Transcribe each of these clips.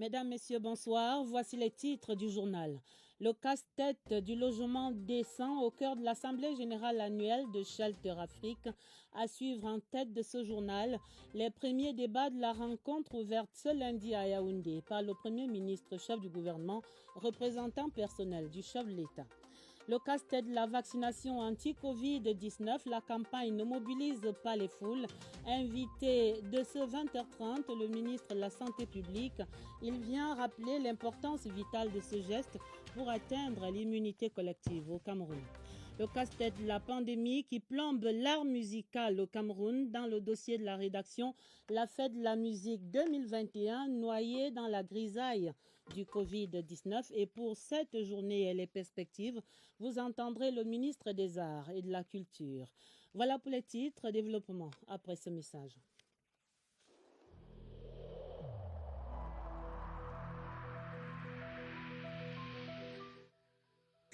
Mesdames, Messieurs, bonsoir. Voici les titres du journal. Le casse-tête du logement décent au cœur de l'Assemblée générale annuelle de Shelter Afrique. À suivre en tête de ce journal, les premiers débats de la rencontre ouverte ce lundi à Yaoundé par le Premier ministre chef du gouvernement, représentant personnel du chef de l'État. Le casse-tête de la vaccination anti-Covid-19, la campagne ne mobilise pas les foules. Invité de ce 20h30, le ministre de la Santé publique, il vient rappeler l'importance vitale de ce geste pour atteindre l'immunité collective au Cameroun. Le casse-tête de la pandémie qui plombe l'art musical au Cameroun. Dans le dossier de la rédaction, la fête de la musique 2021 noyée dans la grisaille du Covid-19. Et pour cette journée et les perspectives, vous entendrez le ministre des Arts et de la Culture. Voilà pour les titres. Développement après ce message.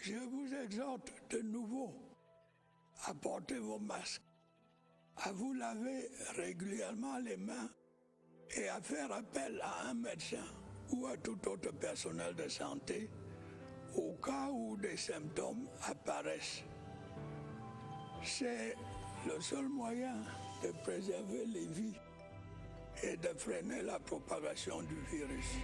Je vous exhorte de nouveau à porter vos masques, à vous laver régulièrement les mains et à faire appel à un médecin ou à tout autre personnel de santé au cas où des symptômes apparaissent. C'est le seul moyen de préserver les vies et de freiner la propagation du virus.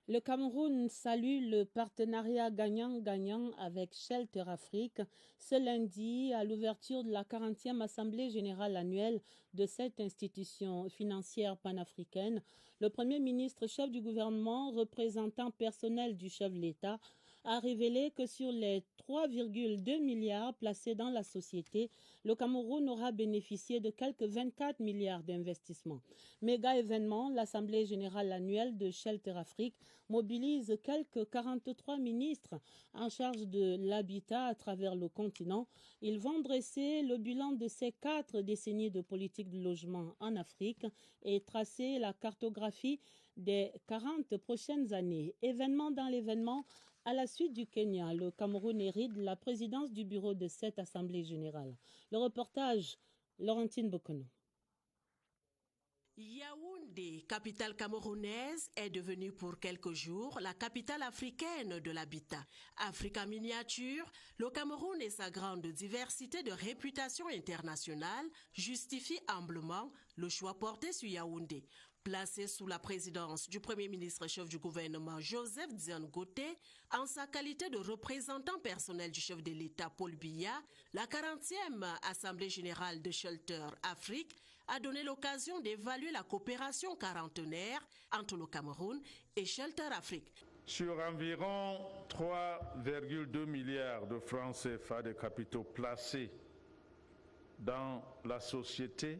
Le Cameroun salue le partenariat gagnant-gagnant avec Shelter Afrique ce lundi à l'ouverture de la 40e Assemblée générale annuelle de cette institution financière panafricaine. Le Premier ministre chef du gouvernement, représentant personnel du chef de l'État, a révélé que sur les 3,2 milliards placés dans la société, le Cameroun aura bénéficié de quelques 24 milliards d'investissements. Méga événement, l'Assemblée générale annuelle de Shelter Afrique mobilise quelques 43 ministres en charge de l'habitat à travers le continent. Ils vont dresser le bilan de ces 4 décennies de politique de logement en Afrique et tracer la cartographie des 40 prochaines années. Événement dans l'événement, à la suite du Kenya, le Cameroun hérite la présidence du bureau de cette Assemblée générale. Le reportage, Laurentine Bokono. Yaoundé, capitale camerounaise, est devenue pour quelques jours la capitale africaine de l'habitat. Afrique en miniature, le Cameroun et sa grande diversité de réputation internationale justifient humblement le choix porté sur Yaoundé. Placé sous la présidence du Premier ministre chef du gouvernement Joseph Diane Goté, en sa qualité de représentant personnel du chef de l'État Paul Biya, la 40e Assemblée générale de Shelter Afrique a donné l'occasion d'évaluer la coopération quarantenaire entre le Cameroun et Shelter Afrique. Sur environ 3,2 milliards de francs CFA de capitaux placés dans la société,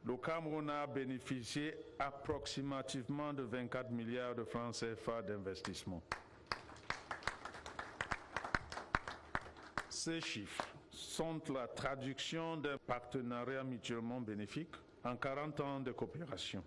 le Cameroun a bénéficié approximativement de 24 milliards de francs CFA d'investissement. Ces chiffres sont la traduction d'un partenariat mutuellement bénéfique en 40 ans de coopération.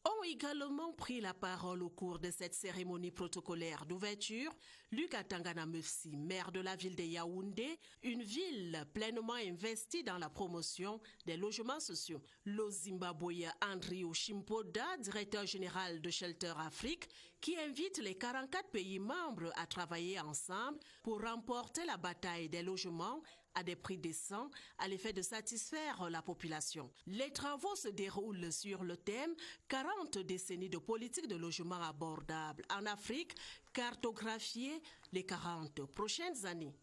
Ont également pris la parole au cours de cette cérémonie protocolaire d'ouverture Luc Atangana Mefsi, maire de la ville de Yaoundé, une ville pleinement investie dans la promotion des logements sociaux. Le Zimbabwéen Andrew Shimpoda, directeur général de Shelter Afrique, qui invite les 44 pays membres à travailler ensemble pour remporter la bataille des logements à des prix décents à l'effet de satisfaire la population. Les travaux se déroulent sur le thème 40 décennies de politique de logement abordable en Afrique, cartographier les 40 prochaines années.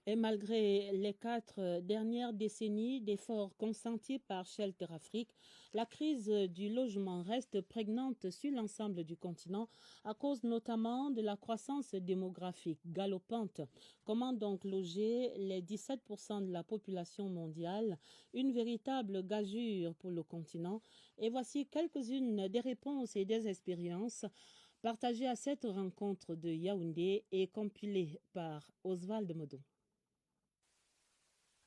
Et malgré les 4 dernières décennies d'efforts consentis par Shelter Afrique, la crise du logement reste prégnante sur l'ensemble du continent à cause notamment de la croissance démographique galopante. Comment donc loger les 17% de la population mondiale? Une véritable gageure pour le continent. Et voici quelques-unes des réponses et des expériences partagées à cette rencontre de Yaoundé et compilées par Oswald Modo.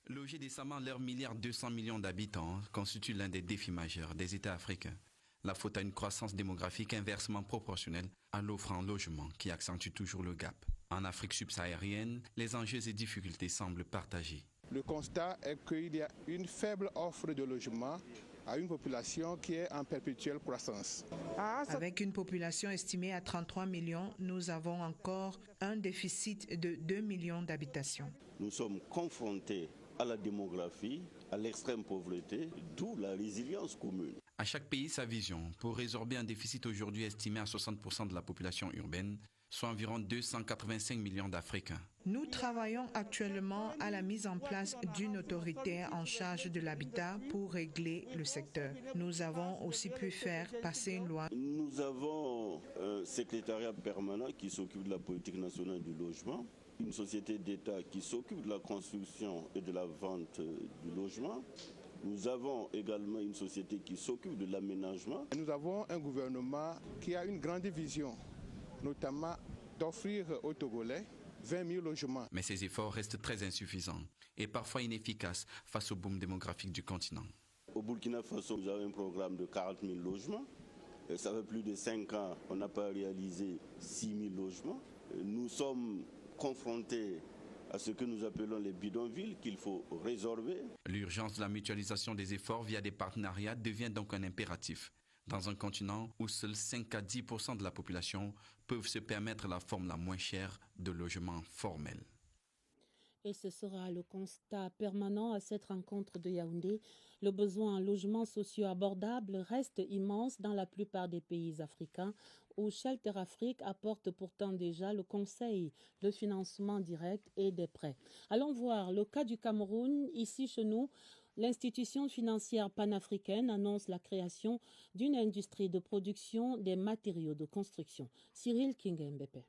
Loger décemment leurs 1,2 milliard d'habitants constitue l'un des défis majeurs des États africains. La faute à une croissance démographique inversement proportionnelle à l'offre en logement qui accentue toujours le gap. En Afrique subsaharienne, les enjeux et difficultés semblent partagés. Le constat est qu'il y a une faible offre de logement à une population qui est en perpétuelle croissance. Avec une population estimée à 33 millions, nous avons encore un déficit de 2 millions d'habitations. Nous sommes confrontés à la démographie, à l'extrême pauvreté, d'où la résilience commune. À chaque pays sa vision pour résorber un déficit aujourd'hui estimé à 60% de la population urbaine, soit environ 285 millions d'Africains. Nous travaillons actuellement à la mise en place d'une autorité en charge de l'habitat pour régler le secteur. Nous avons aussi pu faire passer une loi. Nous avons un secrétariat permanent qui s'occupe de la politique nationale du logement, une société d'État qui s'occupe de la construction et de la vente du logement. Nous avons également une société qui s'occupe de l'aménagement. Nous avons un gouvernement qui a une grande vision, notamment d'offrir aux Togolais 20 000 logements. Mais ces efforts restent très insuffisants et parfois inefficaces face au boom démographique du continent. Au Burkina Faso, nous avons un programme de 40 000 logements. Et ça fait plus de 5 ans, on n'a pas réalisé 6 000 logements. Nous sommes confrontés à ce que nous appelons les bidonvilles qu'il faut résorber. L'urgence de la mutualisation des efforts via des partenariats devient donc un impératif. Dans un continent où seuls 5 à 10% de la population peuvent se permettre la forme la moins chère de logement formel. Et ce sera le constat permanent à cette rencontre de Yaoundé. Le besoin en logements sociaux abordables reste immense dans la plupart des pays africains où Shelter Afrique apporte pourtant déjà le conseil, le financement direct et des prêts. Allons voir le cas du Cameroun. Ici chez nous, l'institution financière panafricaine annonce la création d'une industrie de production des matériaux de construction. Cyril Kingembepé.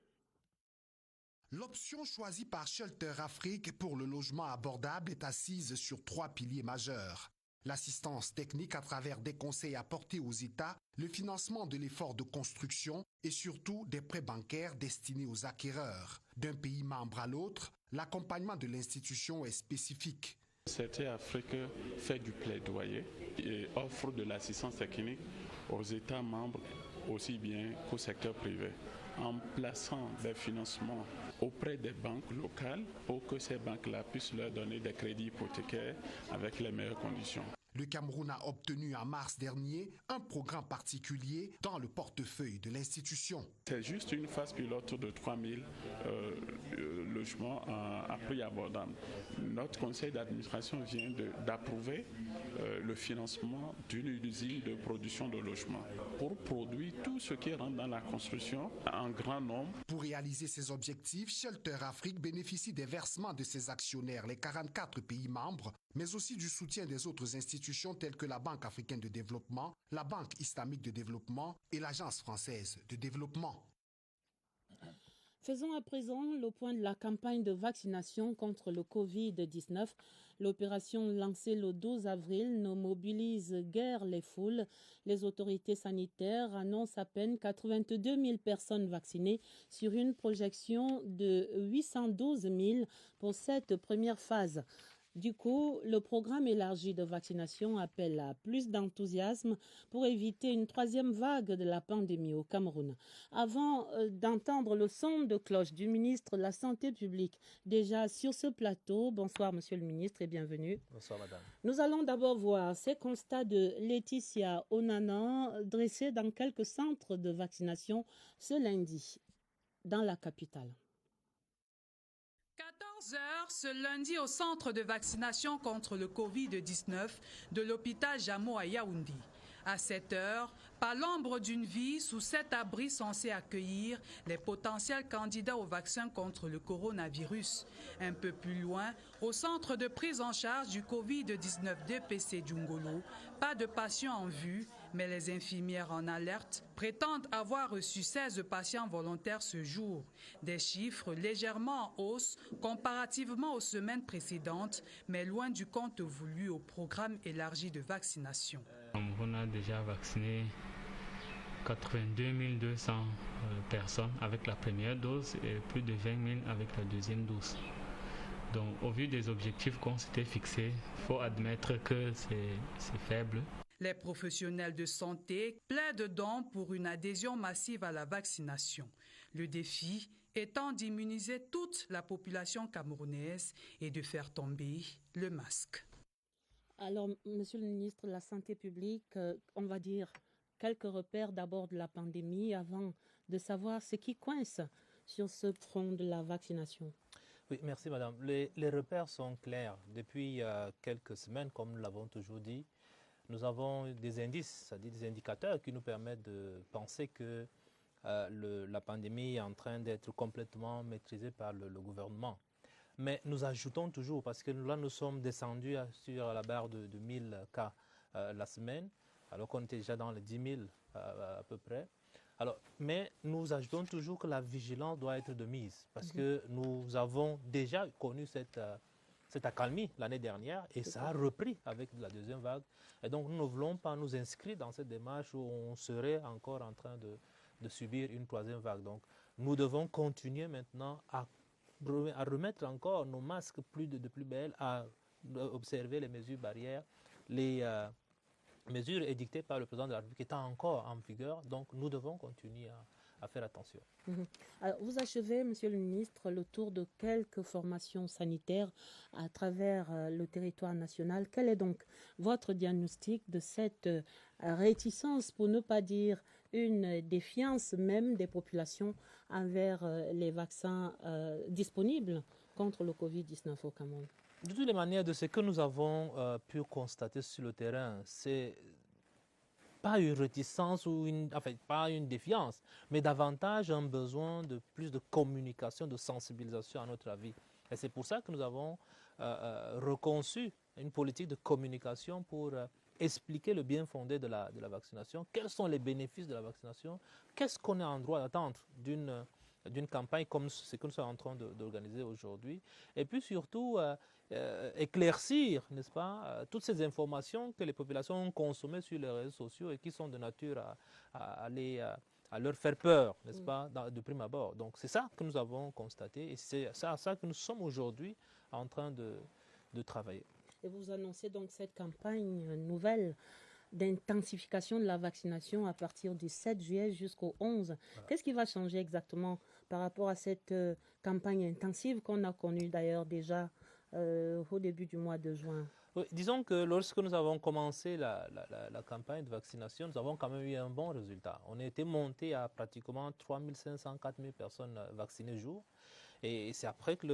L'option choisie par Shelter Afrique pour le logement abordable est assise sur 3 piliers majeurs. L'assistance technique à travers des conseils apportés aux États, le financement de l'effort de construction et surtout des prêts bancaires destinés aux acquéreurs. D'un pays membre à l'autre, l'accompagnement de l'institution est spécifique. Shelter Afrique fait du plaidoyer et offre de l'assistance technique aux États membres aussi bien qu'au secteur privé, en plaçant des financements auprès des banques locales pour que ces banques-là puissent leur donner des crédits hypothécaires avec les meilleures conditions. Le Cameroun a obtenu en mars dernier un programme particulier dans le portefeuille de l'institution. C'est juste une phase pilote de 3000 logements à prix abordable. Notre conseil d'administration vient d'approuver le financement d'une usine de production de logements pour produire tout ce qui rentre dans la construction en grand nombre. Pour réaliser ces objectifs, Shelter Afrique bénéficie des versements de ses actionnaires, les 44 pays membres, mais aussi du soutien des autres institutions telles que la Banque africaine de développement, la Banque islamique de développement et l'Agence française de développement. Faisons à présent le point de la campagne de vaccination contre le Covid-19. L'opération lancée le 12 avril ne mobilise guère les foules. Les autorités sanitaires annoncent à peine 82 000 personnes vaccinées sur une projection de 812 000 pour cette première phase. Du coup, le programme élargi de vaccination appelle à plus d'enthousiasme pour éviter une troisième vague de la pandémie au Cameroun. Avant d'entendre le son de cloche du ministre de la Santé publique, déjà sur ce plateau, bonsoir Monsieur le ministre et bienvenue. Bonsoir Madame. Nous allons d'abord voir ces constats de Laetitia Onanan dressés dans quelques centres de vaccination ce lundi dans la capitale. 14h ce lundi au centre de vaccination contre le Covid-19 de l'hôpital Jamo à Yaoundé. À 7h, par l'ombre d'une vie, sous cet abri censé accueillir les potentiels candidats au vaccin contre le coronavirus. Un peu plus loin, au centre de prise en charge du Covid-19 DPC Djungolo, pas de patients en vue, mais les infirmières en alerte prétendent avoir reçu 16 patients volontaires ce jour. Des chiffres légèrement en hausse comparativement aux semaines précédentes, mais loin du compte voulu au programme élargi de vaccination. On a déjà vacciné 82 200 personnes avec la première dose et plus de 20 000 avec la deuxième dose. Donc, au vu des objectifs qu'on s'était fixés, il faut admettre que c'est faible. Les professionnels de santé plaident donc pour une adhésion massive à la vaccination. Le défi étant d'immuniser toute la population camerounaise et de faire tomber le masque. Alors, Monsieur le ministre de la Santé publique, on va dire quelques repères d'abord de la pandémie avant de savoir ce qui coince sur ce front de la vaccination. Oui, merci madame. Les repères sont clairs. Depuis quelques semaines, comme nous l'avons toujours dit, nous avons des indices, c'est-à-dire des indicateurs qui nous permettent de penser que la pandémie est en train d'être complètement maîtrisée par le gouvernement. Mais nous ajoutons toujours, parce que là nous sommes descendus sur la barre de 1000 cas la semaine, alors qu'on était déjà dans les 10 000 à peu près. Alors, mais nous ajoutons toujours que la vigilance doit être de mise, parce que nous avons déjà connu cette accalmie l'année dernière et ça a repris avec la deuxième vague. Et donc nous ne voulons pas nous inscrire dans cette démarche où on serait encore en train de subir une troisième vague. Donc nous devons continuer maintenant à remettre encore nos masques de plus belles, à observer les mesures barrières, les mesures édictées par le président de la République étant encore en vigueur. Donc nous devons continuer à faire attention. Alors, vous achevez, Monsieur le ministre, le tour de quelques formations sanitaires à travers le territoire national. Quel est donc votre diagnostic de cette réticence, pour ne pas dire une défiance même des populations envers les vaccins disponibles contre le Covid-19 au Cameroun? De toutes les manières, de ce que nous avons pu constater sur le terrain, c'est pas une réticence ou pas une défiance, mais davantage un besoin de plus de communication, de sensibilisation à notre avis. Et c'est pour ça que nous avons reconçu une politique de communication pour expliquer le bien fondé de la vaccination, quels sont les bénéfices de la vaccination, qu'est-ce qu'on est en droit d'attendre d'une campagne comme ce que nous sommes en train d'organiser aujourd'hui, et puis surtout éclaircir, n'est-ce pas, toutes ces informations que les populations ont consommées sur les réseaux sociaux et qui sont de nature à leur faire peur, n'est-ce pas, de prime abord. Donc c'est ça que nous avons constaté et c'est à ça que nous sommes aujourd'hui en train de travailler. Et vous annoncez donc cette campagne nouvelle d'intensification de la vaccination à partir du 7 juillet jusqu'au 11. Voilà. Qu'est-ce qui va changer exactement par rapport à cette campagne intensive qu'on a connue d'ailleurs déjà au début du mois de juin? Oui, disons que lorsque nous avons commencé la campagne de vaccination, nous avons quand même eu un bon résultat. On a été monté à pratiquement 3500, 4000 personnes vaccinées jour. Et c'est après que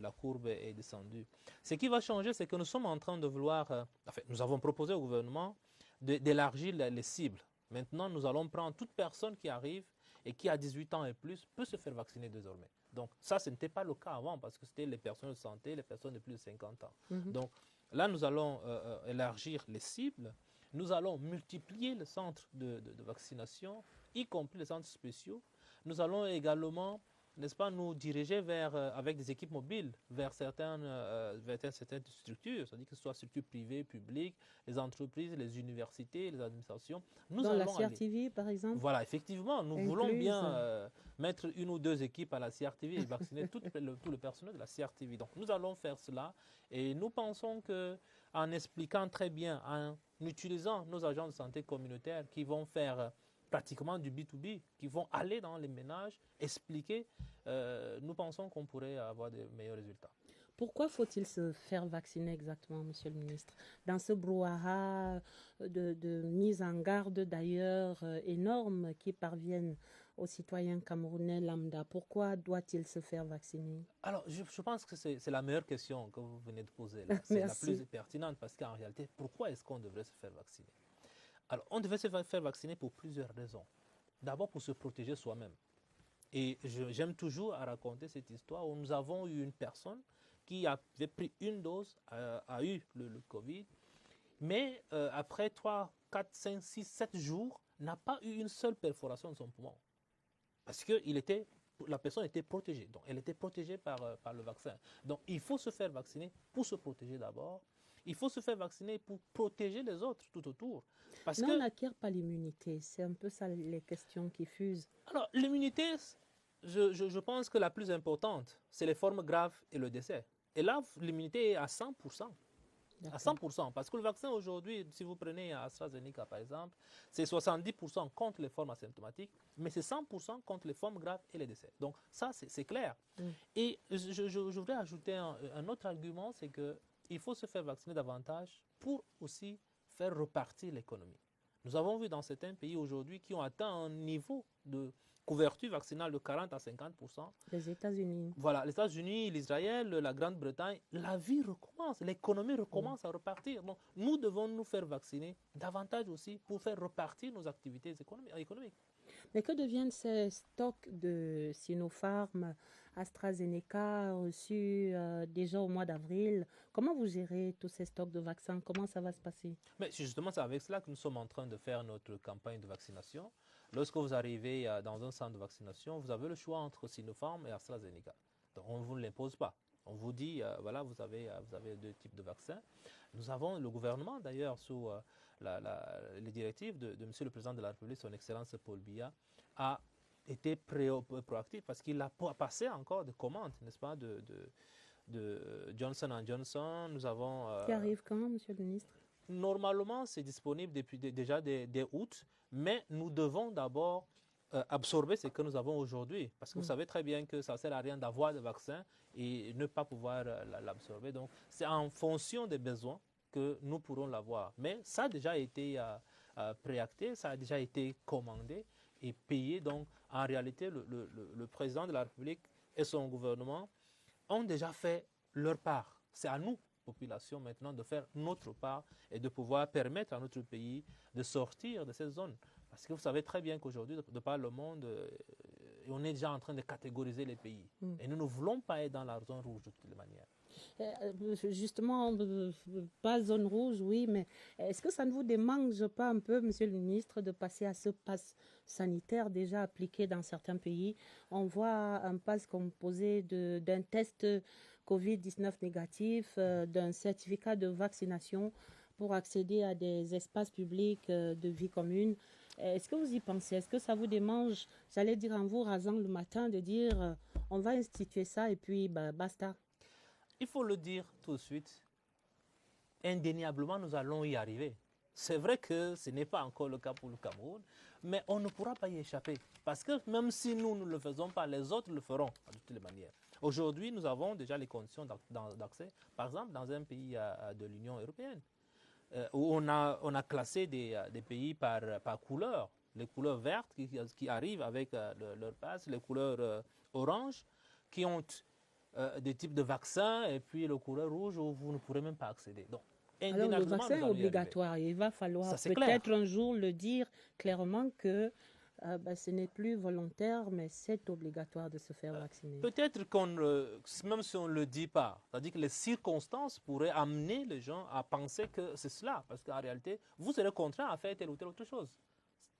la courbe est descendue. Ce qui va changer, c'est que nous sommes en train de vouloir... nous avons proposé au gouvernement d'élargir les cibles. Maintenant, nous allons prendre toute personne qui arrive et qui a 18 ans et plus peut se faire vacciner désormais. Donc ça, ce n'était pas le cas avant parce que c'était les personnes de santé, les personnes de plus de 50 ans. Donc là, nous allons élargir les cibles. Nous allons multiplier les centres de vaccination, y compris les centres spéciaux. Nous allons également, n'est-ce pas, nous diriger avec des équipes mobiles vers certaines structures, c'est-à-dire que ce soit structures privées, publiques, les entreprises, les universités, les administrations. Dans la CRTV, par exemple? Voilà, effectivement, nous voulons bien mettre une ou deux équipes à la CRTV et vacciner tout le personnel de la CRTV. Donc nous allons faire cela et nous pensons qu'en expliquant très bien, en utilisant nos agents de santé communautaires qui vont faire pratiquement du B2B, qui vont aller dans les ménages, expliquer, nous pensons qu'on pourrait avoir de meilleurs résultats. Pourquoi faut-il se faire vacciner exactement, Monsieur le ministre? Dans ce brouhaha de mise en garde d'ailleurs énorme qui parviennent aux citoyens camerounais lambda, pourquoi doit-il se faire vacciner? Alors, je pense que c'est la meilleure question que vous venez de poser là. C'est la plus pertinente parce qu'en réalité, pourquoi est-ce qu'on devrait se faire vacciner? Alors, on devait se faire vacciner pour plusieurs raisons. D'abord, pour se protéger soi-même. Et j'aime toujours à raconter cette histoire où nous avons eu une personne qui avait pris une dose, a eu le Covid, mais après 3, 4, 5, 6, 7 jours, n'a pas eu une seule perforation de son poumon. Parce que la personne était protégée. Donc, elle était protégée par le vaccin. Donc, il faut se faire vacciner pour se protéger d'abord. Il faut se faire vacciner pour protéger les autres tout autour. Mais on n'acquiert pas l'immunité. C'est un peu ça les questions qui fusent. Alors, l'immunité, je pense que la plus importante, c'est les formes graves et le décès. Et là, l'immunité est à 100%. À 100%. Parce que le vaccin aujourd'hui, si vous prenez AstraZeneca par exemple, c'est 70% contre les formes asymptomatiques, mais c'est 100% contre les formes graves et les décès. Donc ça, c'est clair. Et je voudrais ajouter un autre argument, c'est qu'il faut se faire vacciner davantage pour aussi faire repartir l'économie. Nous avons vu dans certains pays aujourd'hui qui ont atteint un niveau de couverture vaccinale de 40 à 50%. Les États-Unis. Voilà, les États-Unis, l'Israël, la Grande-Bretagne, la vie recommence, l'économie recommence à repartir. Donc, nous devons nous faire vacciner davantage aussi pour faire repartir nos activités économiques. Mais que deviennent ces stocks de Sinopharm, AstraZeneca reçus déjà au mois d'avril? Comment vous gérez tous ces stocks de vaccins? Comment ça va se passer? Mais justement, c'est avec cela que nous sommes en train de faire notre campagne de vaccination. Lorsque vous arrivez dans un centre de vaccination, vous avez le choix entre Sinopharm et AstraZeneca. Donc, on ne vous l'impose pas. On vous dit, voilà, vous avez deux types de vaccins. Nous avons le gouvernement, d'ailleurs, sous les directives de Monsieur le Président de la République, son Excellence Paul Biya, a été proactif parce qu'il a passé encore des commandes, n'est-ce pas, de Johnson & Johnson. Nous avons... Qui arrive quand, Monsieur le Ministre? Normalement, c'est disponible depuis déjà dès août, mais nous devons d'abord absorber ce que nous avons aujourd'hui. Parce que vous savez très bien que ça ne sert à rien d'avoir des vaccins et ne pas pouvoir l'absorber. Donc, c'est en fonction des besoins que nous pourrons l'avoir. Mais ça a déjà été préacté, ça a déjà été commandé et payé. Donc, en réalité, le président de la République et son gouvernement ont déjà fait leur part. C'est à nous, population, maintenant, de faire notre part et de pouvoir permettre à notre pays de sortir de cette zone. Parce que vous savez très bien qu'aujourd'hui, de par le monde, on est déjà en train de catégoriser les pays. Et nous ne voulons pas être dans la zone rouge de toutes les manières. Justement, pas zone rouge, oui, mais est-ce que ça ne vous démange pas un peu, Monsieur le Ministre, de passer à ce pass sanitaire déjà appliqué dans certains pays? On voit un pass composé d'un test Covid-19 négatif, d'un certificat de vaccination pour accéder à des espaces publics de vie commune. Est-ce que vous y pensez? Est-ce que ça vous démange, j'allais dire en vous rasant le matin, de dire on va instituer ça et puis basta? Il faut le dire tout de suite, indéniablement nous allons y arriver. C'est vrai que ce n'est pas encore le cas pour le Cameroun, mais on ne pourra pas y échapper. Parce que même si nous ne le faisons pas, les autres le feront de toutes les manières. Aujourd'hui, nous avons déjà les conditions d'accès, par exemple dans un pays de l'Union européenne, où on a classé des pays par couleur. Les couleurs vertes qui arrivent avec leur passe, les couleurs orange qui ont des types de vaccins, et puis le couleur rouge où vous ne pourrez même pas accéder. Donc, alors le vaccin est obligatoire. Il va falloir peut-être un jour le dire clairement que ce n'est plus volontaire, mais c'est obligatoire de se faire vacciner. Peut-être même si on ne le dit pas, c'est-à-dire que les circonstances pourraient amener les gens à penser que c'est cela, parce qu'en réalité, vous serez contraint à faire telle ou telle autre chose.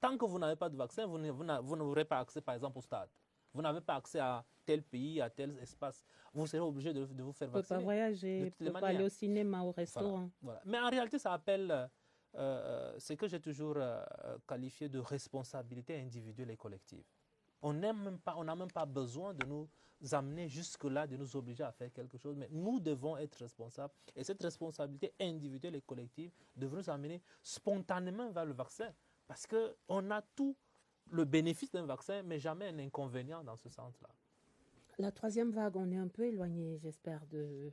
Tant que vous n'avez pas de vaccin, vous n'aurez pas accès, par exemple, au stade. Vous n'avez pas accès à tel pays, à tel espace. Vous serez obligé de vous faire vacciner. Vous ne pouvez pas voyager, vous ne pouvez pas aller au cinéma, au restaurant. Voilà. Mais en réalité, ça appelle ce que j'ai toujours qualifié de responsabilité individuelle et collective. On n'a même pas besoin de nous amener jusque-là, de nous obliger à faire quelque chose, mais nous devons être responsables. Et cette responsabilité individuelle et collective devrait nous amener spontanément vers le vaccin. Parce qu'on a tout le bénéfice d'un vaccin, mais jamais un inconvénient dans ce sens-là. La troisième vague, on est un peu éloigné, j'espère, de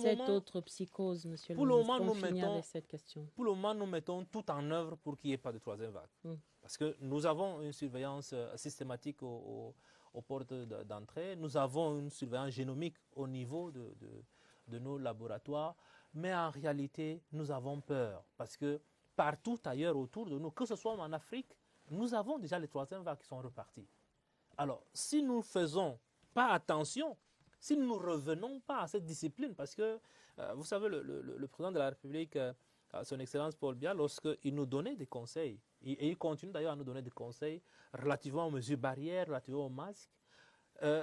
cette autre psychose, Monsieur le Ministre. Avec cette question. Pour le moment, nous mettons tout en œuvre pour qu'il n'y ait pas de troisième vague. Parce que nous avons une surveillance systématique aux portes d'entrée, nous avons une surveillance génomique au niveau de nos laboratoires, mais en réalité, nous avons peur. Parce que partout ailleurs autour de nous, que ce soit en Afrique, nous avons déjà les troisième vagues qui sont reparties. Alors, si nous ne faisons pas attention, si nous ne revenons pas à cette discipline, parce que, vous savez, le président de la République, son Excellence Paul Biya, lorsqu'il nous donnait des conseils, et il continue d'ailleurs à nous donner des conseils relativement aux mesures barrières, relativement aux masques,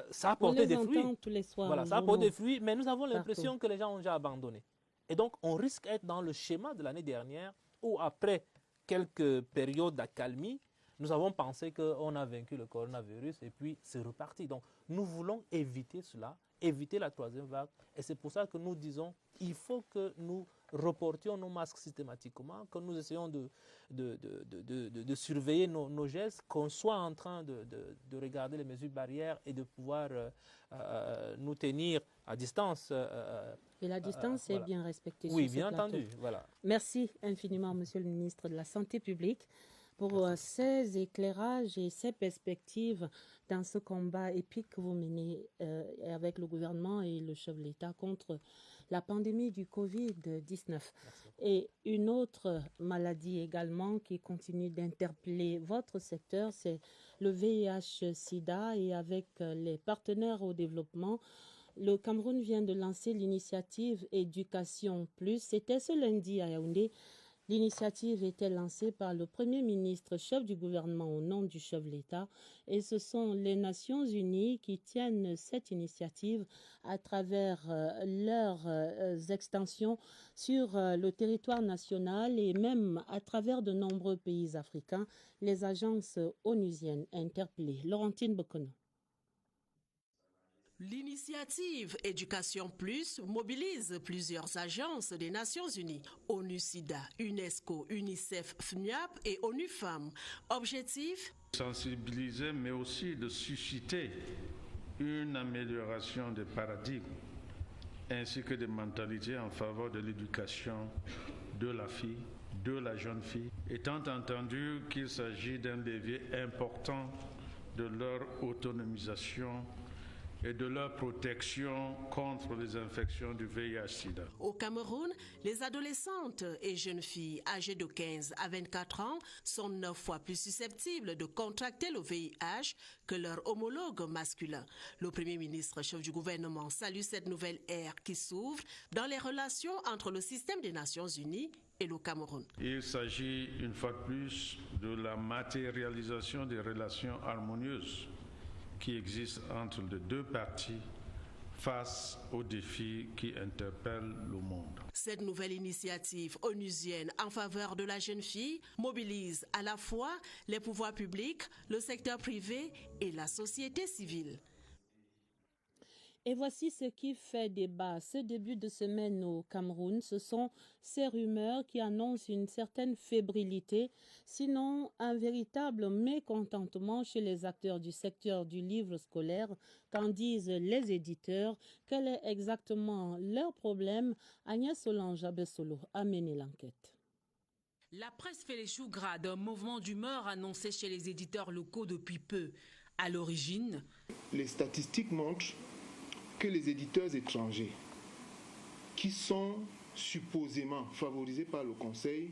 ça a porté des fruits. Tous les soirs, voilà, ça a porté des fruits, mais nous avons l'impression que les gens ont déjà abandonné. Et donc, on risque d'être dans le schéma de l'année dernière, où après quelques périodes d'accalmie, nous avons pensé qu'on a vaincu le coronavirus et puis c'est reparti. Donc, nous voulons éviter cela éviter la troisième vague. Et c'est pour ça que nous disons qu'il faut que nous reportions nos masques systématiquement, que nous essayons de surveiller nos gestes, qu'on soit en train de regarder les mesures barrières et de pouvoir nous tenir à distance. Et la distance est bien respectée. Oui, bien entendu. Voilà. Merci infiniment, Monsieur le ministre de la Santé publique, pour ces éclairages et ces perspectives dans ce combat épique que vous menez avec le gouvernement et le chef de l'État contre la pandémie du Covid-19. Et une autre maladie également qui continue d'interpeller votre secteur, c'est le VIH-Sida. Et avec les partenaires au développement, le Cameroun vient de lancer l'initiative Éducation Plus. C'était ce lundi à Yaoundé. L'initiative était lancée par le Premier ministre, chef du gouvernement au nom du chef de l'État, et ce sont les Nations Unies qui tiennent cette initiative à travers leurs extensions sur le territoire national et même à travers de nombreux pays africains, les agences onusiennes interpellées. Laurentine Bokono. L'initiative Éducation Plus mobilise plusieurs agences des Nations Unies, ONU-SIDA, UNESCO, UNICEF, FNUAP et ONU Femmes. Objectif ? Sensibiliser, mais aussi de susciter une amélioration des paradigmes ainsi que des mentalités en faveur de l'éducation de la fille, de la jeune fille, étant entendu qu'il s'agit d'un levier important de leur autonomisation et de leur protection contre les infections du VIH-Sida. Au Cameroun, les adolescentes et jeunes filles âgées de 15 à 24 ans sont 9 fois plus susceptibles de contracter le VIH que leurs homologues masculins. Le Premier ministre, chef du gouvernement, salue cette nouvelle ère qui s'ouvre dans les relations entre le système des Nations Unies et le Cameroun. Il s'agit une fois de plus de la matérialisation des relations harmonieuses qui existe entre les deux parties face aux défis qui interpellent le monde. Cette nouvelle initiative onusienne en faveur de la jeune fille mobilise à la fois les pouvoirs publics, le secteur privé et la société civile. Et voici ce qui fait débat ce début de semaine au Cameroun. Ce sont ces rumeurs qui annoncent une certaine fébrilité, sinon un véritable mécontentement chez les acteurs du secteur du livre scolaire. Qu'en disent les éditeurs? Quel est exactement leur problème? Agnès Solange Abessolo a mené l'enquête. La presse fait les choux gras d'un mouvement d'humeur annoncé chez les éditeurs locaux depuis peu. À l'origine, les statistiques montrent que les éditeurs étrangers qui sont supposément favorisés par le Conseil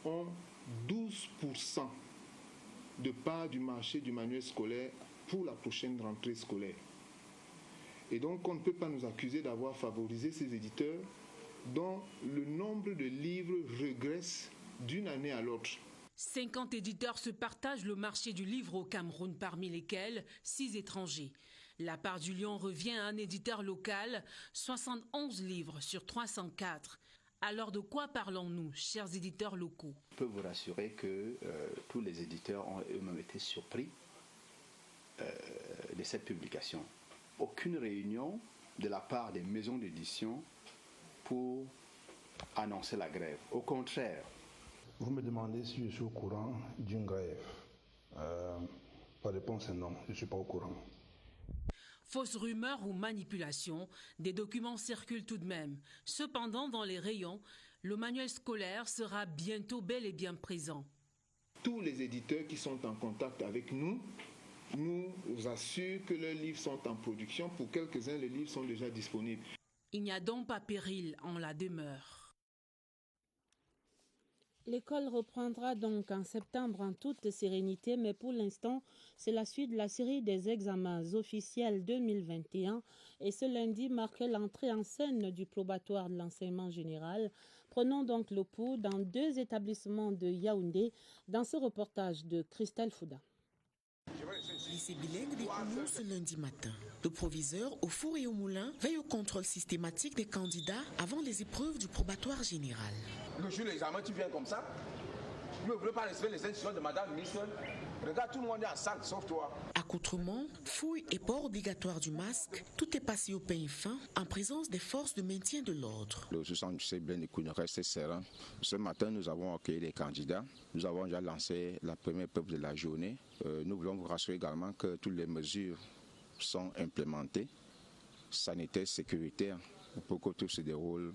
ont 12% de part du marché du manuel scolaire pour la prochaine rentrée scolaire. Et donc on ne peut pas nous accuser d'avoir favorisé ces éditeurs dont le nombre de livres régresse d'une année à l'autre. 50 éditeurs se partagent le marché du livre au Cameroun, parmi lesquels 6 étrangers. La part du lion revient à un éditeur local, 71 livres sur 304. Alors de quoi parlons-nous, chers éditeurs locaux? Je peux vous rassurer que tous les éditeurs ont eux-mêmes été surpris de cette publication. Aucune réunion de la part des maisons d'édition pour annoncer la grève. Au contraire. Vous me demandez si je suis au courant d'une grève. La réponse est non, je ne suis pas au courant. Fausses rumeurs ou manipulations, des documents circulent tout de même. Cependant, dans les rayons, le manuel scolaire sera bientôt bel et bien présent. Tous les éditeurs qui sont en contact avec nous assurent que leurs livres sont en production. Pour quelques-uns, les livres sont déjà disponibles. Il n'y a donc pas péril en la demeure. L'école reprendra donc en septembre en toute sérénité, mais pour l'instant, c'est la suite de la série des examens officiels 2021 et ce lundi marquait l'entrée en scène du probatoire de l'enseignement général. Prenons donc le pouls dans 2 établissements de Yaoundé dans ce reportage de Christelle Fouda. Lycée bilingue des Kounou ce lundi matin. Le proviseur au four et au moulin veille au contrôle systématique des candidats avant les épreuves du probatoire général. Le jour de l'examen, tu viens comme ça. Tu ne veux pas respecter les instructions de Madame Michel. Regarde, tout le monde est en salle, sauf toi. À Accoutrement, fouille et port obligatoire du masque, tout est passé au peigne fin en présence des forces de maintien de l'ordre. Le 70 Blaine et Kounou reste serein. Ce matin, nous avons accueilli les candidats. Nous avons déjà lancé la première épreuve de la journée. Nous voulons vous rassurer également que toutes les mesures sont implémentées, sanitaires, sécuritaires, pour que tout se déroule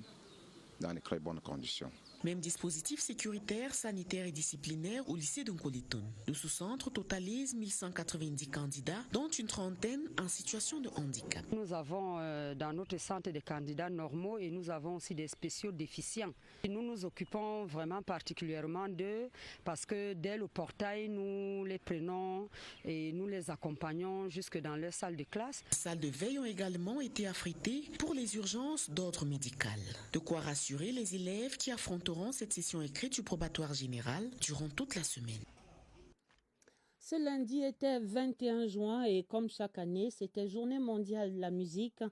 dans de très bonnes conditions. Même dispositif sécuritaire, sanitaire et disciplinaire au lycée d'Onkolitone. Le sous-centre totalise 1190 candidats, dont une trentaine en situation de handicap. Nous avons dans notre centre des candidats normaux et nous avons aussi des spéciaux déficients. Et nous nous occupons vraiment particulièrement d'eux parce que dès le portail, nous les prenons et nous les accompagnons jusque dans leur salle de classe. Les salles de veille ont également été affrétées pour les urgences d'ordre médical. De quoi rassurer les élèves qui affronteront cette session écrite du probatoire général durant toute la semaine. Ce lundi était 21 juin et comme chaque année, c'était Journée mondiale de la musique,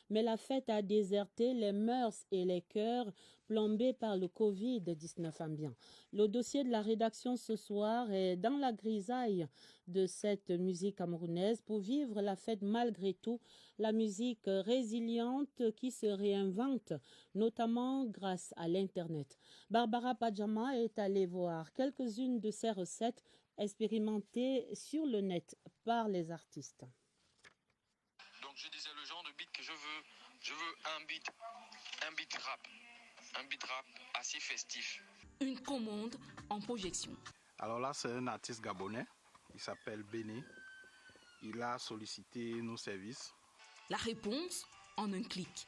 mais la fête a déserté les mœurs et les cœurs plombés par le Covid-19 ambiant. Le dossier de la rédaction ce soir est dans la grisaille de cette musique camerounaise pour vivre la fête malgré tout, la musique résiliente qui se réinvente, notamment grâce à l'Internet. Barbara Padjama est allée voir quelques-unes de ces recettes expérimentées sur le net par les artistes. Donc je disais le genre de beat que je veux un beat rap assez festif. Une commande en projection. Alors là, c'est un artiste gabonais, il s'appelle Béné. Il a sollicité nos services. La réponse en un clic.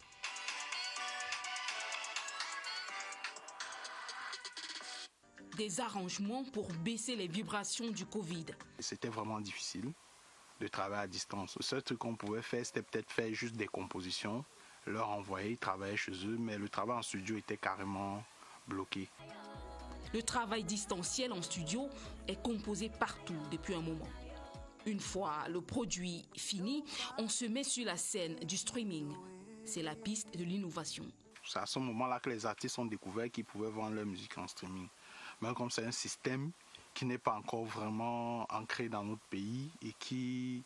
Des arrangements pour baisser les vibrations du Covid. C'était vraiment difficile de travailler à distance. Le seul truc qu'on pouvait faire, c'était peut-être faire juste des compositions, leur envoyer, travailler chez eux, mais le travail en studio était carrément bloqué. Le travail distanciel en studio est composé partout depuis un moment. Une fois le produit fini, on se met sur la scène du streaming. C'est la piste de l'innovation. C'est à ce moment-là que les artistes ont découvert qu'ils pouvaient vendre leur musique en streaming. Mais comme c'est un système qui n'est pas encore vraiment ancré dans notre pays et qui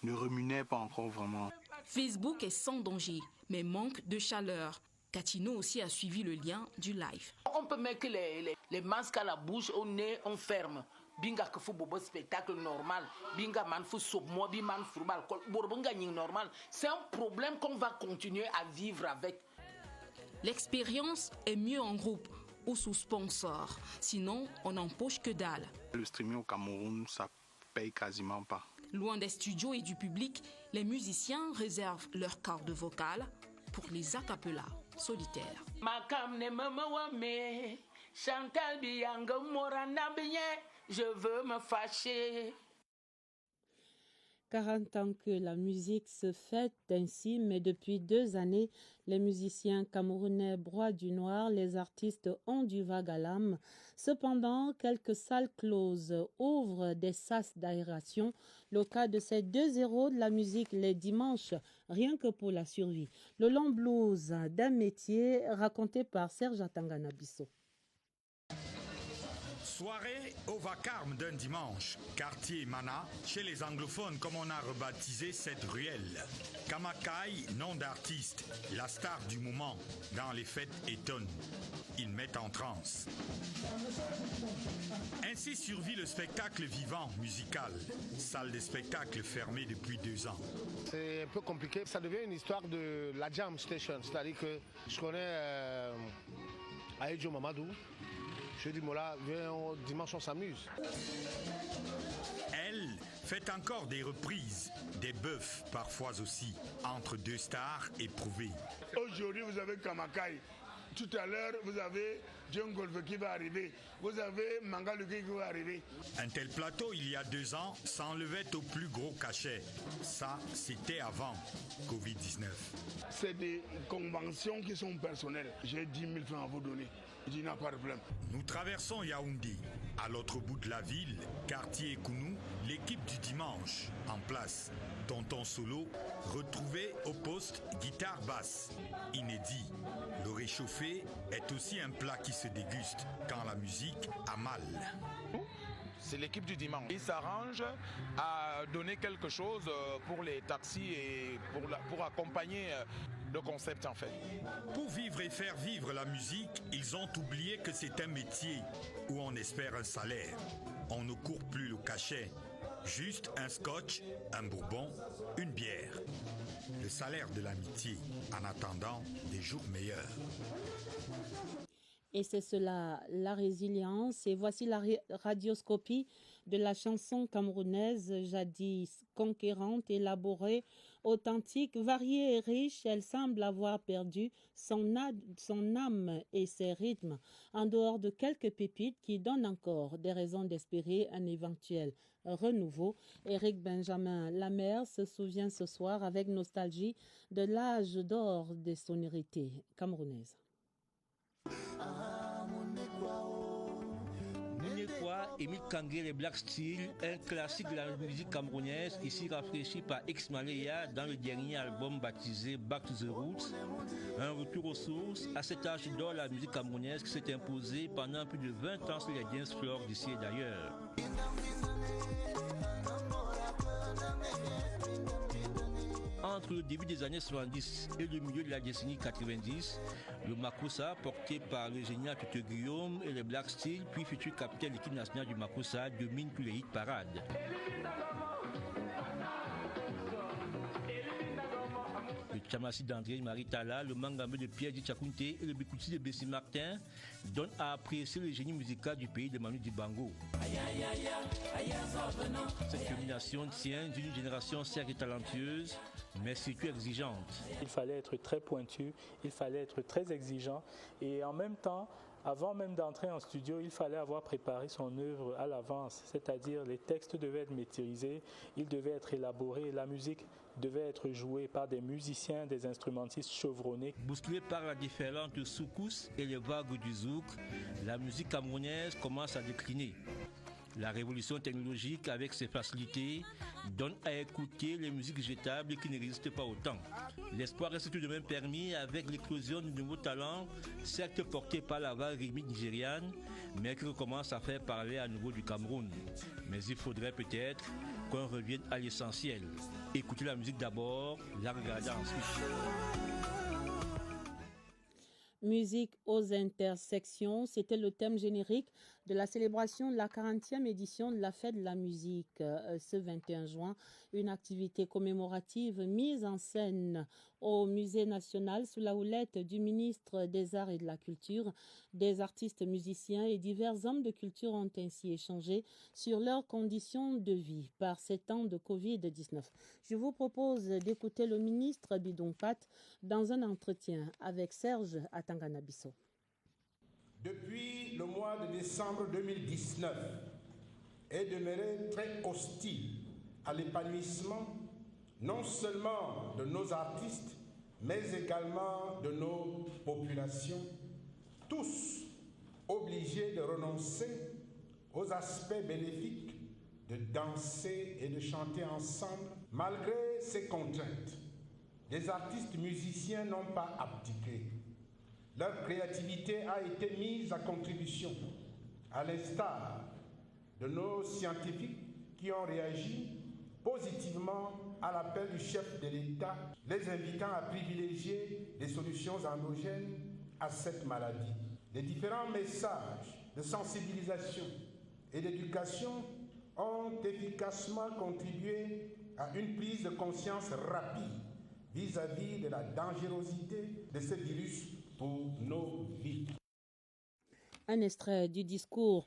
ne rémunère pas encore vraiment. Facebook est sans danger, mais manque de chaleur. Catino aussi a suivi le lien du live. On peut mettre les masques à la bouche, au nez, on ferme. Binga que faut bobo spectacle normal. Binga man faut sobmo, bi man fourmal. Borbonga ning normal. C'est un problème qu'on va continuer à vivre avec. L'expérience est mieux en groupe ou sous sponsor. Sinon, on n'empoche que dalle. Le streaming au Cameroun, ça paye quasiment pas. Loin des studios et du public, les musiciens réservent leur corde vocale pour les a cappella solitaires. Chantal Biango Morana Bien, je veux me fâcher. 40 ans que la musique se fête ainsi, mais depuis 2 années, les musiciens camerounais broient du noir, les artistes ont du vague à l'âme. Cependant, quelques salles closes ouvrent des sas d'aération. Le cas de ces 2 héros de la musique les dimanches, rien que pour la survie. Le long blues d'un métier raconté par Serge Atangana Bissot. Soirée au vacarme d'un dimanche, quartier Mana, chez les anglophones comme on a rebaptisé cette ruelle. Kamakai, nom d'artiste, la star du moment, dans les fêtes étonne. Ils mettent en transe. Ainsi survit le spectacle vivant musical, salle de spectacle fermée depuis 2 ans. C'est un peu compliqué, ça devient une histoire de la jam station, c'est-à-dire que je connais Aïdjo Mamadou. Je dis, Mola, viens, dimanche on s'amuse. Elle fait encore des reprises, des bœufs parfois aussi, entre 2 stars éprouvées. Aujourd'hui, vous avez Kamakai. Tout à l'heure, vous avez Djungolfe qui va arriver. Vous avez Mangaluki qui va arriver. Un tel plateau, il y a 2 ans, s'enlevait au plus gros cachet. Ça, c'était avant Covid-19. C'est des conventions qui sont personnelles. J'ai 10 000 francs à vous donner. Il n'y a pas de problème. Nous traversons Yaoundé. À l'autre bout de la ville, quartier Kounou, l'équipe du dimanche en place. Tonton Solo, retrouvé au poste guitare-basse. Inédit. Le réchauffé est aussi un plat qui se déguste quand la musique a mal. c'est l'équipe du dimanche. Ils s'arrangent à donner quelque chose pour les taxis et pour accompagner le concept en fait. Pour vivre et faire vivre la musique, ils ont oublié que c'est un métier où on espère un salaire. On ne court plus le cachet. Juste un scotch, un bourbon, une bière. Le salaire de l'amitié, en attendant des jours meilleurs. Et c'est cela, la résilience. Et voici la radioscopie de la chanson camerounaise, jadis conquérante, élaborée, authentique, variée et riche. Elle semble avoir perdu son âme et ses rythmes, en dehors de quelques pépites qui donnent encore des raisons d'espérer un éventuel renouveau. Éric Benjamin Lamère se souvient ce soir avec nostalgie de l'âge d'or des sonorités camerounaises. Munekwa, Émile Kangué, les Black Steel, un classique de la musique camerounaise, ici rafraîchi par X Malaya dans le dernier album baptisé Back to the Roots. Un retour aux sources, à cet âge d'or la musique camerounaise qui s'est imposée pendant plus de 20 ans sur les dance floors d'ici et d'ailleurs. Entre le début des années 70 et le milieu de la décennie 90, le Makossa, porté par le génial Tutu Guillaume et les Black Steel, puis futur capitaine de l'équipe nationale du Makossa, domine tous les hit parades. Le Tchamassi d'André Marie Tala, le Mangambe de Pierre Ditchakounte et le Bikouti de Bessie Martin donnent à apprécier le génie musical du pays de Manu Dibango. Cette culmination tient d'une génération certes talentueuse, mais surtout exigeante. Il fallait être très pointu, il fallait être très exigeant et en même temps, avant même d'entrer en studio, il fallait avoir préparé son œuvre à l'avance, c'est-à-dire les textes devaient être maîtrisés, ils devaient être élaborés, la musique devait être jouée par des musiciens, des instrumentistes chevronnés. Bousculée par la déferlante soukous et les vagues du zouk, la musique camerounaise commence à décliner. La révolution technologique, avec ses facilités, donne à écouter les musiques jetables qui ne résistent pas au temps. L'espoir reste tout de même permis avec l'éclosion de nouveaux talents, certes portés par la vague rythmique nigériane, mais qui recommence à faire parler à nouveau du Cameroun. Mais il faudrait peut-être qu'on revienne à l'essentiel. Écoutez la musique d'abord, la regarder ensuite. Musique aux intersections, c'était le thème générique de la célébration de la 40e édition de la Fête de la musique ce 21 juin. Une activité commémorative mise en scène au Musée national sous la houlette du ministre des Arts et de la Culture. Des artistes musiciens et divers hommes de culture ont ainsi échangé sur leurs conditions de vie par ces temps de Covid-19. Je vous propose d'écouter le ministre Bidon Pat dans un entretien avec Serge Atangana-Bissot. Depuis le mois de décembre 2019 est demeuré très hostile à l'épanouissement non seulement de nos artistes, mais également de nos populations, tous obligés de renoncer aux aspects bénéfiques de danser et de chanter ensemble. Malgré ces contraintes, les artistes musiciens n'ont pas abdiqué. Leur créativité a été mise à contribution, à l'instar de nos scientifiques qui ont réagi positivement à l'appel du chef de l'État, les invitant à privilégier des solutions endogènes à cette maladie. Les différents messages de sensibilisation et d'éducation ont efficacement contribué à une prise de conscience rapide vis-à-vis de la dangerosité de ce virus pour nos vies. Un extrait du discours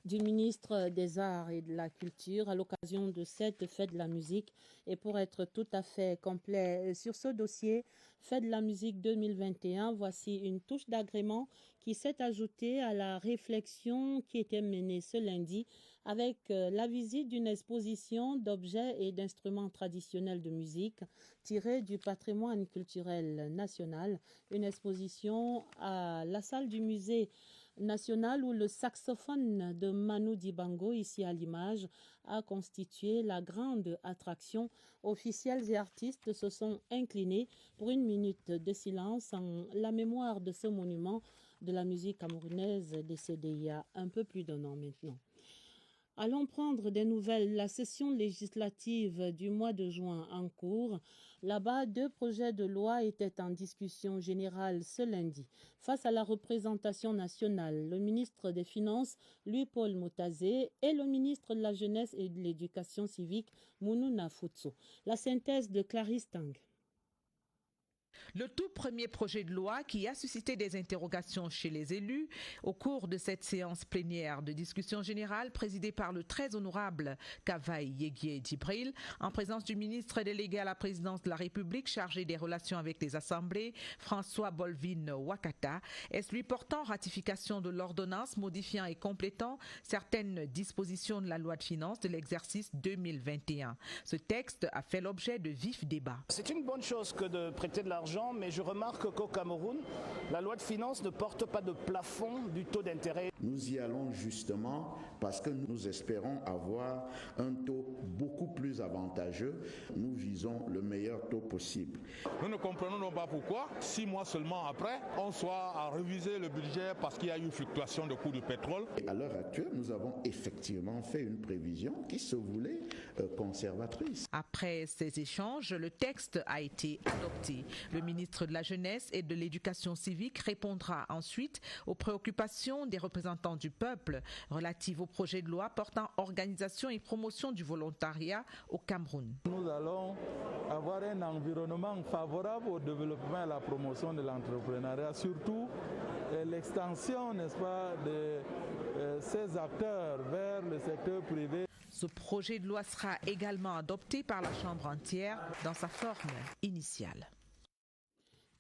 du ministre des Arts et de la Culture à l'occasion de cette Fête de la musique. Et pour être tout à fait complet sur ce dossier, Fête de la musique 2021, voici une touche d'agrément qui s'est ajoutée à la réflexion qui était menée ce lundi avec la visite d'une exposition d'objets et d'instruments traditionnels de musique tirés du patrimoine culturel national. Une exposition à la salle du musée national où le saxophone de Manu Dibango, ici à l'image, a constitué la grande attraction. Officiels et artistes se sont inclinés pour une minute de silence en la mémoire de ce monument de la musique camerounaise décédé il y a un peu plus d'un an maintenant. Allons prendre des nouvelles. La session législative du mois de juin en cours. Là-bas, 2 projets de loi étaient en discussion générale ce lundi. Face à la représentation nationale, le ministre des Finances, Louis-Paul Motazé, et le ministre de la Jeunesse et de l'Éducation civique, Mounou Nafutso. La synthèse de Clarisse Tang. Le tout premier projet de loi qui a suscité des interrogations chez les élus au cours de cette séance plénière de discussion générale présidée par le très honorable Kavaï Yeguié Djibril en présence du ministre délégué à la présidence de la République chargé des relations avec les assemblées, François Bolvin Wakata, est celui portant ratification de l'ordonnance modifiant et complétant certaines dispositions de la loi de finances de l'exercice 2021. Ce texte a fait l'objet de vifs débats. C'est une bonne chose que de prêter de l'argent, mais je remarque qu'au Cameroun, la loi de finances ne porte pas de plafond du taux d'intérêt. Nous y allons justement parce que nous espérons avoir un taux beaucoup plus avantageux. Nous visons le meilleur taux possible. Nous ne comprenons pas pourquoi, 6 mois seulement après, on soit à réviser le budget parce qu'il y a eu une fluctuation de coût du pétrole. À l'heure actuelle, nous avons effectivement fait une prévision qui se voulait conservatrice. Après ces échanges, le texte a été adopté. Le ministre de la Jeunesse et de l'Éducation civique répondra ensuite aux préoccupations des représentants du peuple relatives au projet de loi portant organisation et promotion du volontariat au Cameroun. Nous allons avoir un environnement favorable au développement et à la promotion de l'entrepreneuriat, surtout l'extension, n'est-ce pas, de ces acteurs vers le secteur privé. Ce projet de loi sera également adopté par la Chambre entière dans sa forme initiale.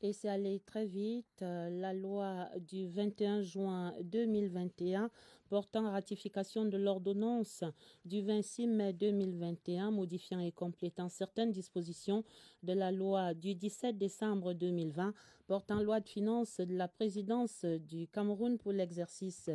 Et c'est allé très vite. La loi du 21 juin 2021 portant ratification de l'ordonnance du 26 mai 2021 modifiant et complétant certaines dispositions de la loi du 17 décembre 2020 portant loi de finances de la présidence du Cameroun pour l'exercice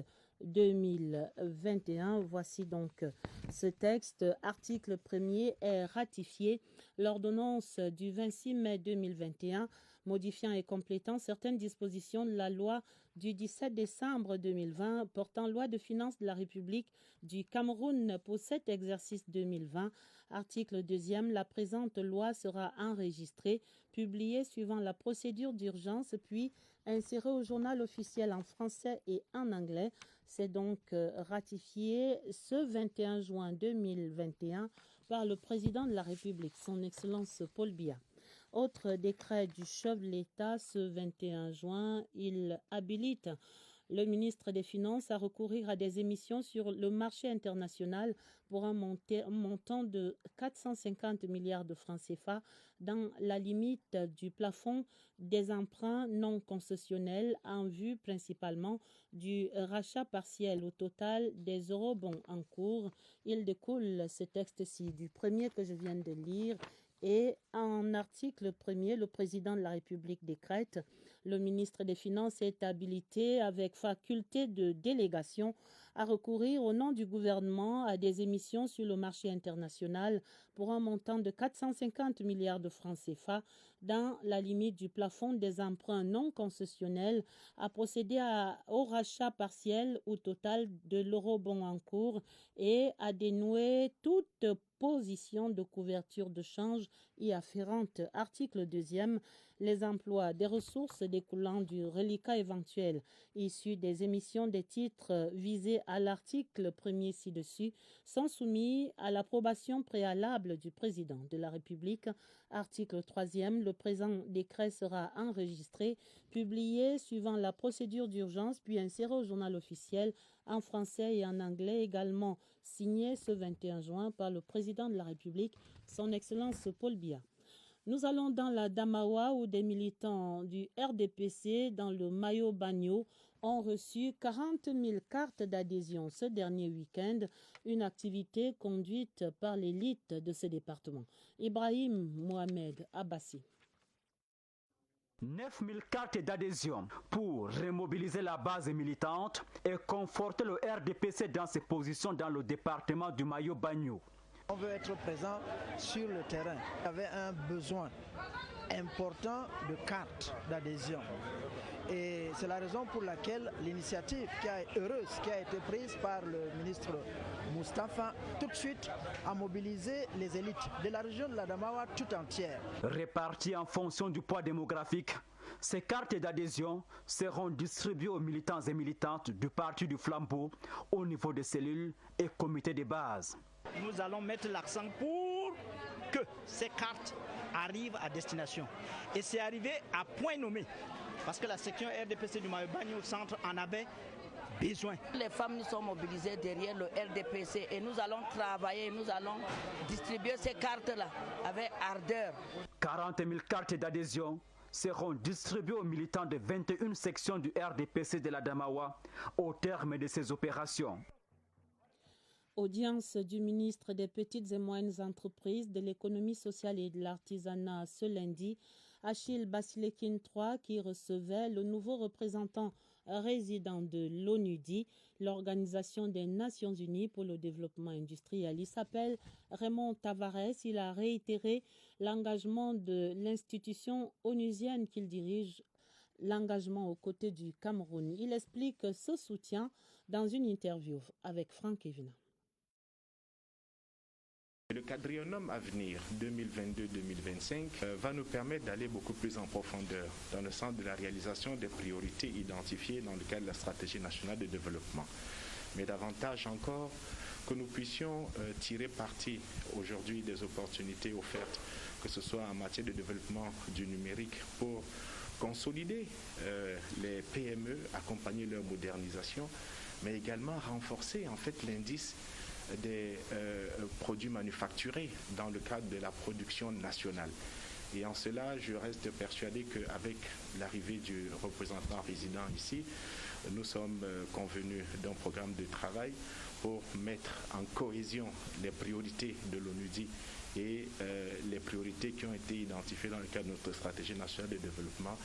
2021. Voici donc ce texte. Article 1er est ratifié. L'ordonnance du 26 mai 2021 modifiant et complétant certaines dispositions de la loi du 17 décembre 2020 portant loi de finances de la République du Cameroun pour cet exercice 2020. Article 2e, la présente loi sera enregistrée, publiée suivant la procédure d'urgence, puis insérée au journal officiel en français et en anglais. C'est donc ratifié ce 21 juin 2021 par le président de la République, son Excellence Paul Biya. Autre décret du chef de l'État, ce 21 juin, il habilite le ministre des Finances à recourir à des émissions sur le marché international pour un montant de 450 milliards de francs CFA dans la limite du plafond des emprunts non concessionnels en vue principalement du rachat partiel au total des eurobonds en cours. Il découle ce texte-ci du premier que je viens de lire. Et en article 1er, le président de la République décrète, le ministre des Finances est habilité avec faculté de délégation à recourir au nom du gouvernement à des émissions sur le marché international pour un montant de 450 milliards de francs CFA dans la limite du plafond des emprunts non concessionnels, à procéder au rachat partiel ou total de l'eurobond en cours et à dénouer toute position de couverture de change y afférente. Article 2e. Les emplois des ressources découlant du reliquat éventuel issu des émissions des titres visés à l'article 1er ci-dessus sont soumis à l'approbation préalable du président de la République. Article 3e. Le présent décret sera enregistré, publié suivant la procédure d'urgence, puis inséré au journal officiel en français et en anglais, également signé ce 21 juin par le président de la République, son Excellence Paul Biya. Nous allons dans la Damawa où des militants du RDPC dans le Mayo-Bagno ont reçu 40 000 cartes d'adhésion ce dernier week-end, une activité conduite par l'élite de ce département. Ibrahim Mohamed Abbassi. 9000 cartes d'adhésion pour remobiliser la base militante et conforter le RDPC dans ses positions dans le département du Mayo-Bagno. On veut être présent sur le terrain. Il y avait un besoin important de cartes d'adhésion. Et c'est la raison pour laquelle l'initiative qui a été prise par le ministre Moustapha, tout de suite a mobilisé les élites de la région de l'Adamawa tout entière. Réparties en fonction du poids démographique, ces cartes d'adhésion seront distribuées aux militants et militantes du Parti du Flambeau au niveau des cellules et comités de base. Nous allons mettre l'accent pour que ces cartes arrivent à destination. Et c'est arrivé à point nommé. Parce que la section RDPC du Maïbani au centre en avait besoin. Les femmes nous sont mobilisées derrière le RDPC et nous allons travailler, nous allons distribuer ces cartes-là avec ardeur. 40 000 cartes d'adhésion seront distribuées aux militants de 21 sections du RDPC de l'Adamawa au terme de ces opérations. Audience du ministre des Petites et Moyennes Entreprises, de l'Économie sociale et de l'Artisanat ce lundi, Achille Basilekin III, qui recevait le nouveau représentant résident de l'ONUDI, l'Organisation des Nations Unies pour le développement industriel. Il s'appelle Raymond Tavares. Il a réitéré l'engagement de l'institution onusienne qu'il dirige, l'engagement aux côtés du Cameroun. Il explique ce soutien dans une interview avec Franck Evina. Le quadriennum à venir, 2022-2025, va nous permettre d'aller beaucoup plus en profondeur dans le sens de la réalisation des priorités identifiées dans le cadre de la stratégie nationale de développement. Mais davantage encore, que nous puissions tirer parti aujourd'hui des opportunités offertes, que ce soit en matière de développement du numérique pour consolider les PME, accompagner leur modernisation, mais également renforcer en fait l'indice des produits manufacturés dans le cadre de la production nationale. Et en cela, je reste persuadé qu'avec l'arrivée du représentant résident ici, nous sommes convenus d'un programme de travail pour mettre en cohésion les priorités de l'ONUDI et les priorités qui ont été identifiées dans le cadre de notre stratégie nationale de développement.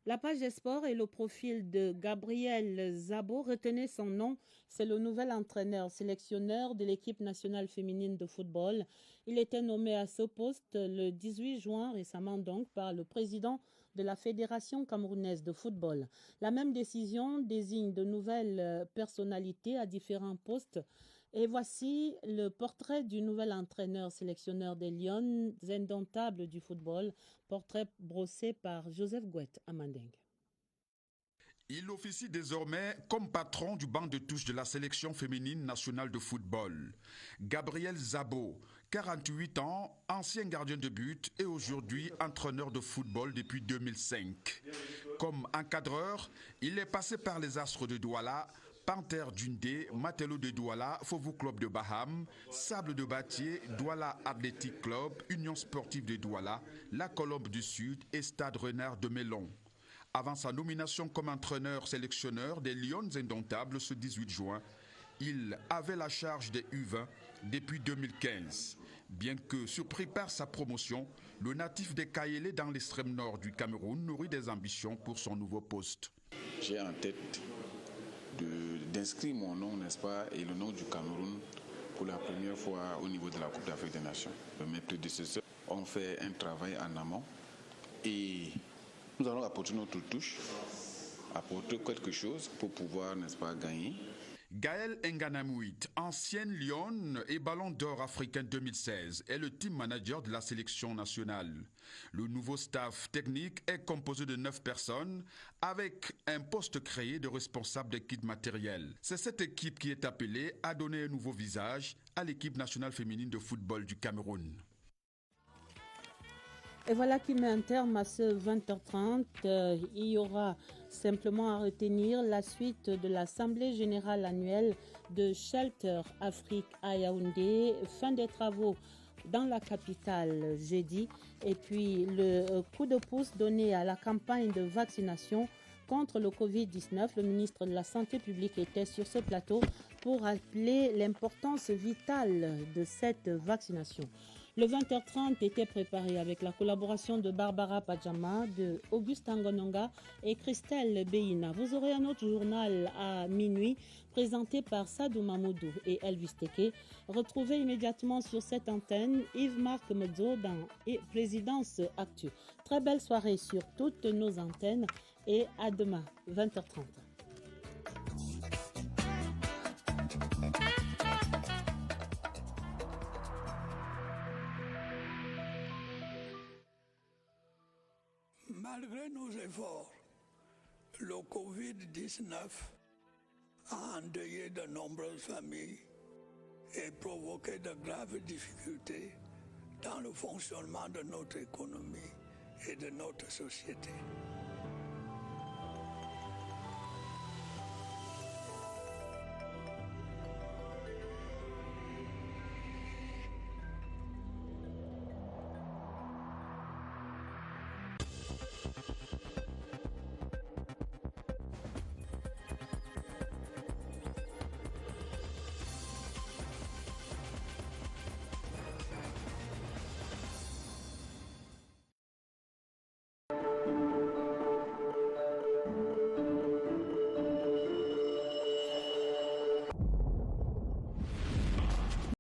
La page des sports et le profil de Gabriel Zabo, retenez son nom, c'est le nouvel sélectionneur de l'équipe nationale féminine de football. Il était nommé à ce poste le 18 juin, récemment donc, par le président de la Fédération camerounaise de football. La même décision désigne de nouvelles personnalités à différents postes. Et voici le portrait du nouvel sélectionneur des Lions indomptables du football, portrait brossé par Joseph Gouet à Manding. Il officie désormais comme patron du banc de touche de la sélection féminine nationale de football. Gabriel Zabo, 48 ans, ancien gardien de but et aujourd'hui entraîneur de football depuis 2005. Comme encadreur, il est passé par les Astres de Douala, Panthère d'Undé, Matelot de Douala, Fauveau Club de Baham, Sable de Batier, Douala Athletic Club, Union Sportive de Douala, La Colombe du Sud et Stade Renard de Mélon. Avant sa nomination comme entraîneur-sélectionneur des Lions indomptables ce 18 juin, il avait la charge des U20 depuis 2015. Bien que surpris par sa promotion, le natif des Kayélé dans l'extrême nord du Cameroun nourrit des ambitions pour son nouveau poste. J'ai en tête d'inscrire mon nom, n'est-ce pas, et le nom du Cameroun pour la première fois au niveau de la Coupe d'Afrique des Nations. Mes prédécesseurs ont fait un travail en amont et nous allons apporter notre touche, apporter quelque chose pour pouvoir, n'est-ce pas, gagner. Gaël Nganamouit, ancienne Lyon et Ballon d'Or africain 2016, est le team manager de la sélection nationale. Le nouveau staff technique est composé de 9 personnes avec un poste créé de responsable d'équipe matérielle. C'est cette équipe qui est appelée à donner un nouveau visage à l'équipe nationale féminine de football du Cameroun. Et voilà qui met un terme à ce 20h30. Il y aura simplement à retenir la suite de l'Assemblée générale annuelle de Shelter Afrique à Yaoundé. Fin des travaux dans la capitale jeudi. Et puis le coup de pouce donné à la campagne de vaccination contre le Covid-19. Le ministre de la Santé publique était sur ce plateau pour rappeler l'importance vitale de cette vaccination. Le 20h30 était préparé avec la collaboration de Barbara Pajama, de Auguste Angononga et Christelle Beina. Vous aurez un autre journal à minuit présenté par Sadou Mamoudou et Elvis Teke. Retrouvez immédiatement sur cette antenne Yves-Marc Medzo dans Présidence Actu. Très belle soirée sur toutes nos antennes et à demain, 20h30. Malgré nos efforts, le Covid-19 a endeuillé de nombreuses familles et provoqué de graves difficultés dans le fonctionnement de notre économie et de notre société.